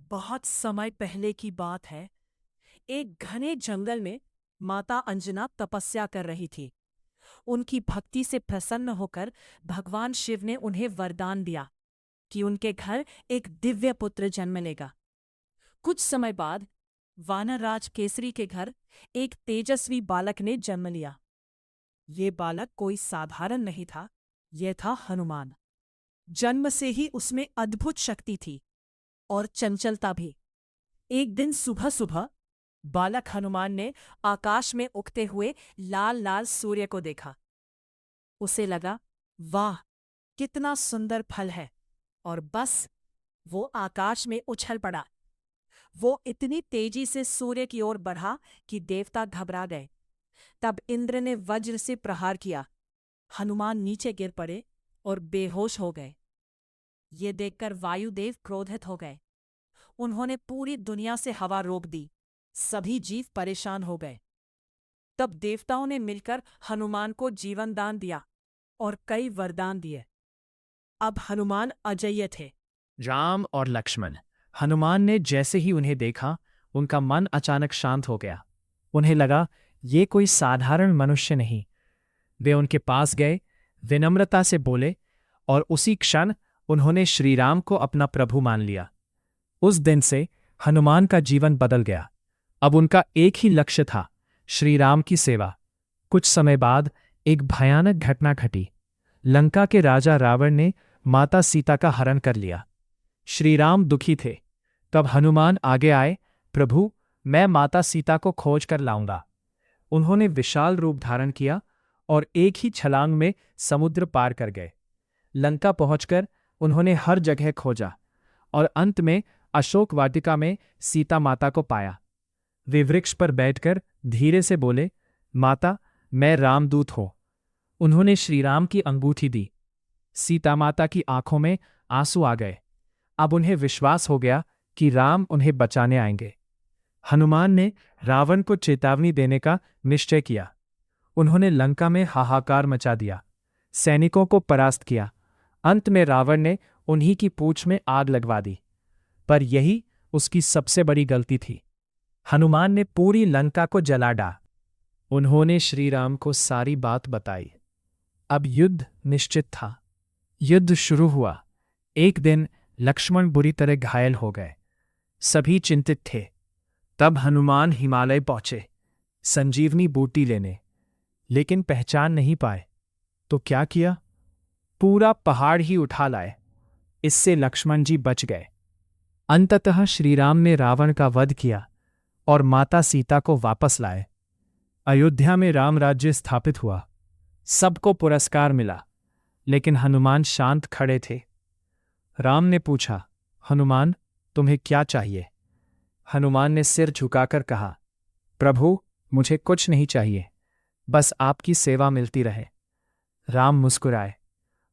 बहुत समय पहले की बात है। एक घने जंगल में माता अंजना तपस्या कर रही थी। उनकी भक्ति से प्रसन्न होकर भगवान शिव ने उन्हें वरदान दिया कि उनके घर एक दिव्य पुत्र जन्म लेगा। कुछ समय बाद वानरराज केसरी के घर एक तेजस्वी बालक ने जन्म लिया। ये बालक कोई साधारण नहीं था, यह था हनुमान। जन्म से ही उसमें अद्भुत शक्ति थी और चंचलता भी। एक दिन सुबह सुबह बालक हनुमान ने आकाश में उगते हुए लाल लाल सूर्य को देखा। उसे लगा, वाह, कितना सुंदर फल है, और बस वो आकाश में उछल पड़ा। वो इतनी तेजी से सूर्य की ओर बढ़ा कि देवता घबरा गए। तब इंद्र ने वज्र से प्रहार किया। हनुमान नीचे गिर पड़े और बेहोश हो गए। ये देखकर वायुदेव क्रोधित हो गए। उन्होंने पूरी दुनिया से हवा रोक दी। सभी जीव परेशान हो गए। तब देवताओं ने मिलकर हनुमान को जीवन दान दिया और कई वरदान दिए। अब हनुमान अजेय थे। राम और लक्ष्मण। हनुमान ने जैसे ही उन्हें देखा, उनका मन अचानक शांत हो गया। उन्हें लगा, ये कोई साधारण मनुष्य नहीं। वे उनके पास गए, विनम्रता से बोले, और उसी क्षण उन्होंने श्रीराम को अपना प्रभु मान लिया। उस दिन से हनुमान का जीवन बदल गया। अब उनका एक ही लक्ष्य था, श्रीराम की सेवा। कुछ समय बाद एक भयानक घटना घटी। लंका के राजा रावण ने माता सीता का हरण कर लिया। श्रीराम दुखी थे। तब हनुमान आगे आए, प्रभु, मैं माता सीता को खोज कर लाऊंगा। उन्होंने विशाल रूप धारण किया और एक ही छलांग में समुद्र पार कर गए। लंका पहुंचकर उन्होंने हर जगह खोजा और अंत में अशोक वाटिका में सीता माता को पाया। वे वृक्ष पर बैठकर धीरे से बोले, माता, मैं रामदूत हूं। उन्होंने श्रीराम की अंगूठी दी। सीता माता की आंखों में आंसू आ गए। अब उन्हें विश्वास हो गया कि राम उन्हें बचाने आएंगे। हनुमान ने रावण को चेतावनी देने का निश्चय किया। उन्होंने लंका में हाहाकार मचा दिया, सैनिकों को परास्त किया। अंत में रावण ने उन्हीं की पूंछ में आग लगवा दी। पर यही उसकी सबसे बड़ी गलती थी। हनुमान ने पूरी लंका को जला डाला। उन्होंने श्रीराम को सारी बात बताई। अब युद्ध निश्चित था। युद्ध शुरू हुआ। एक दिन लक्ष्मण बुरी तरह घायल हो गए। सभी चिंतित थे। तब हनुमान हिमालय पहुंचे, संजीवनी बूटी लेने, लेकिन पहचान नहीं पाए। तो क्या किया? पूरा पहाड़ ही उठा लाए। इससे लक्ष्मण जी बच गए। अंततः श्रीराम ने रावण का वध किया और माता सीता को वापस लाए। अयोध्या में राम राज्य स्थापित हुआ। सबको पुरस्कार मिला, लेकिन हनुमान शांत खड़े थे। राम ने पूछा, हनुमान, तुम्हें क्या चाहिए? हनुमान ने सिर झुकाकर कहा, प्रभु, मुझे कुछ नहीं चाहिए, बस आपकी सेवा मिलती रहे। राम मुस्कुराए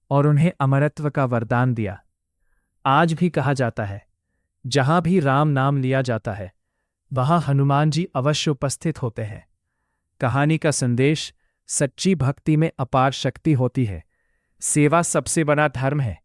और उन्हें अमरत्व का वरदान दिया। आज भी कहा जाता है, जहां भी राम नाम लिया जाता है, वहां हनुमान जी अवश्य उपस्थित होते हैं। कहानी का संदेश, सच्ची भक्ति में अपार शक्ति होती है। सेवा सबसे बड़ा धर्म है।